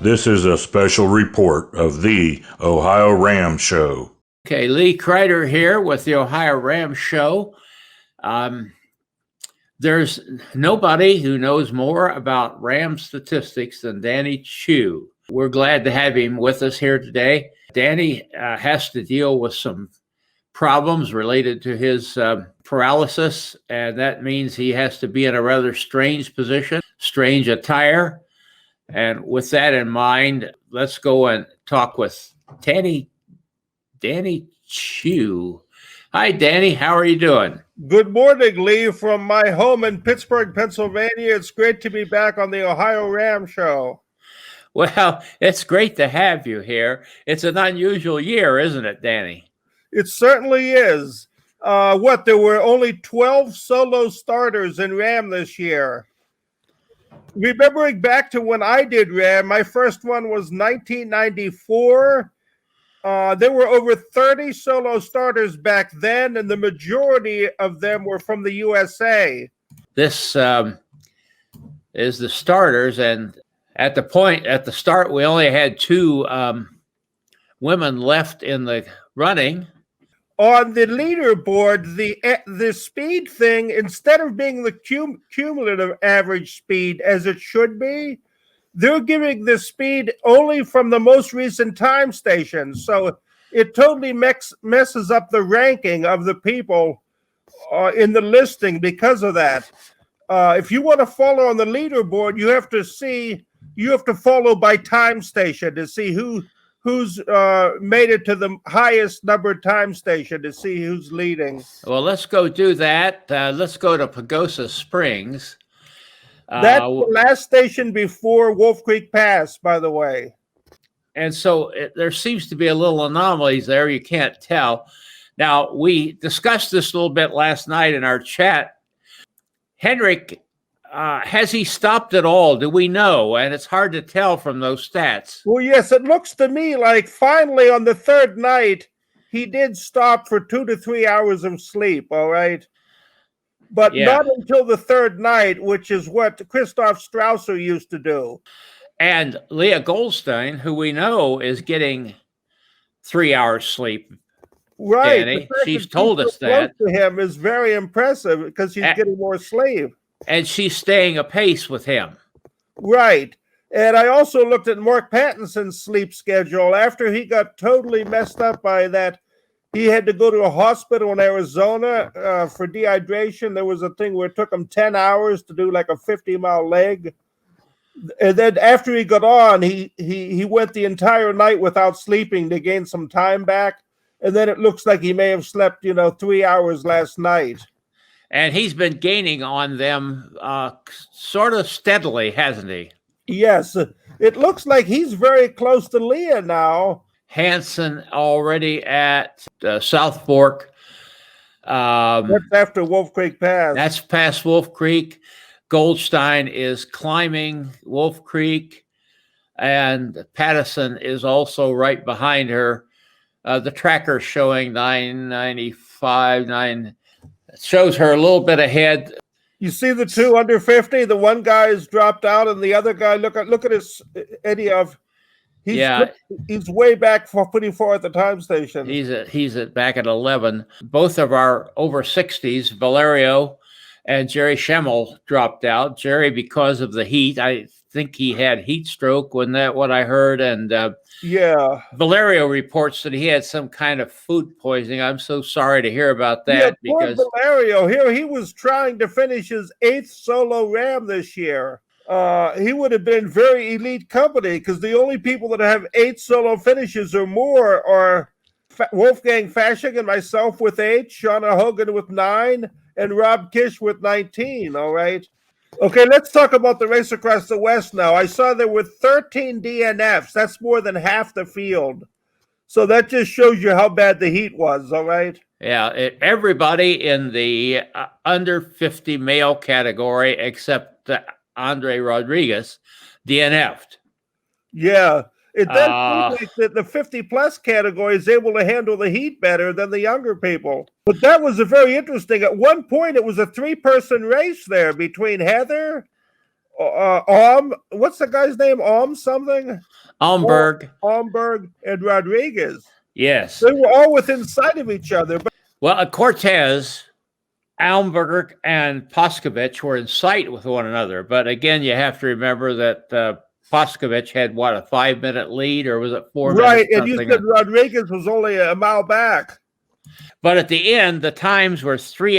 This is a special report of the OhioRAAM Show. Okay, Lee Kreider here with the OhioRAAM Show. There's nobody who knows more about RAM statistics than Danny Chu. We're glad to have him with us here today. Danny has to deal with some problems related to his paralysis, and that means he has to be in a rather strange position, strange attire. And with that in mind, let's go and talk with Danny Chu. Hi, Danny. How are you doing? Good morning, Lee, from my home in Pittsburgh, Pennsylvania. It's great to be back on the OhioRAAM Show. Well, it's great to have you here. It's an unusual year, isn't it, Danny? It certainly is. There were only 12 solo starters in RAM this year. Remembering back to when I did RAM, my first one was 1994. There were over 30 solo starters back then, and the majority of them were from the USA. This is the starters, and at the start, we only had two women left in the running. On the leaderboard, the speed thing, instead of being the cumulative average speed as it should be, they're giving the speed only from the most recent time station. So it totally messes up the ranking of the people in the listing because of that. If you want to follow on the leaderboard, you have to follow by time station to see who's made it to the highest numbered time station to see who's leading. Well, let's go do that. Let's go to Pagosa Springs. That's the last station before Wolf Creek Pass, by the way. And so there seems to be a little anomalies there. You can't tell. Now, we discussed this a little bit last night in our chat. Henrik, has he stopped at all? Do we know? And it's hard to tell from those stats. Well, yes, it looks to me like finally on the third night, he did stop for 2 to 3 hours of sleep, all right? But not until the third night, which is what Christoph Strausser used to do. And Leah Goldstein, who we know is getting 3 hours sleep. Right. Danny, she's told us that. To him is very impressive because she's getting more sleep. And she's staying apace with him. Right. And I also looked at Mark Pattinson's sleep schedule. After he got totally messed up by that, he had to go to a hospital in Arizona for dehydration. There was a thing where it took him 10 hours to do like a 50-mile leg. And then after he got on, he went the entire night without sleeping to gain some time back. And then it looks like he may have slept, 3 hours last night. And he's been gaining on them sort of steadily, hasn't he? Yes. It looks like he's very close to Leah now. Hansen already at South Fork. That's after Wolf Creek Pass. That's past Wolf Creek. Goldstein is climbing Wolf Creek, and Pattison is also right behind her. The tracker showing 995, shows her a little bit ahead. You see the two under 50. The one guy has dropped out, and the other guy, look at his Eddie of. He's way back for pretty far at the time station. He's back at 11. Both of our over 60s, Valerio and Jerry Schemmel, dropped out. Jerry, because of the heat, I think he had heat stroke. Wasn't that what I heard? And Valerio reports that he had some kind of food poisoning. I'm so sorry to hear about that. Yeah, because Valerio here, he was trying to finish his 8th solo RAM this year. He would have been very elite company because the only people that have 8 solo finishes or more are Wolfgang Fasching and myself with 8, Shauna Hogan with 9, and Rob Kish with 19. All right. Okay, let's talk about the race across the West now. I saw there were 13 DNFs. That's more than half the field. So that just shows you how bad the heat was. All right. Yeah, everybody in the under 50 male category except Andre Rodriguez DNF'd. Yeah. It then seems like that the 50-plus category is able to handle the heat better than the younger people. But that was a very interesting. At one point, it was a 3-person race there between Heather, What's the guy's name? Something? Almberg. Almberg and Rodriguez. Yes. They were all within sight of each other. But Well, Cortez, Almberg, and Poscovich were in sight with one another. But again, you have to remember that Poscovich had, what, a 5-minute lead, or was it 4 minutes? Right, and you said Rodriguez was only a mile back. But at the end, the times were 3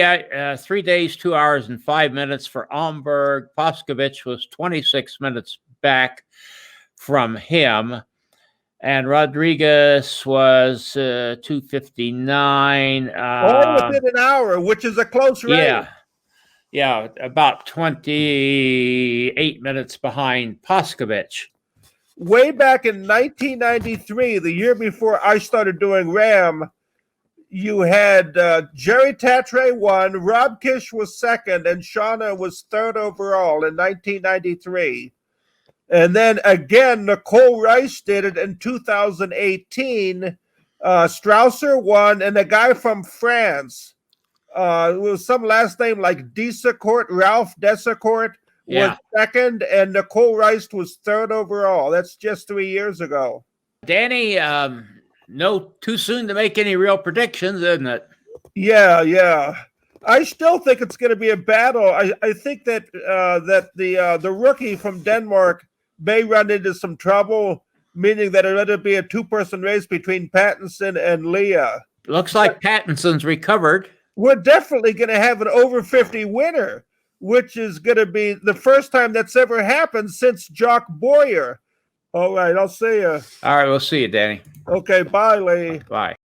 days, 2 hours, and 5 minutes for Almberg. Poscovich was 26 minutes back from him. And Rodriguez was 2:59. All within an hour, which is a close race. Yeah, about 28 minutes behind Poscovich. Way back in 1993, the year before I started doing RAAM, you had Jerry Tatre won, Rob Kish was second, and Shauna was third overall in 1993. And then again, Nicole Rice did it in 2018. Strausser won, and a guy from France, it was some last name like Desacourt, Ralph Desacourt, was second, and Nicole Rice was third overall. That's just 3 years ago. Danny, no, too soon to make any real predictions, isn't it? Yeah. I still think it's going to be a battle. I think that the rookie from Denmark may run into some trouble, meaning that it'll be a 2-person race between Pattinson and Leah. Looks like Pattinson's recovered. We're definitely going to have an over 50 winner, which is going to be the first time that's ever happened since Jock Boyer. All right, I'll see you. All right, we'll see you, Danny. Okay, bye, Lee. Bye.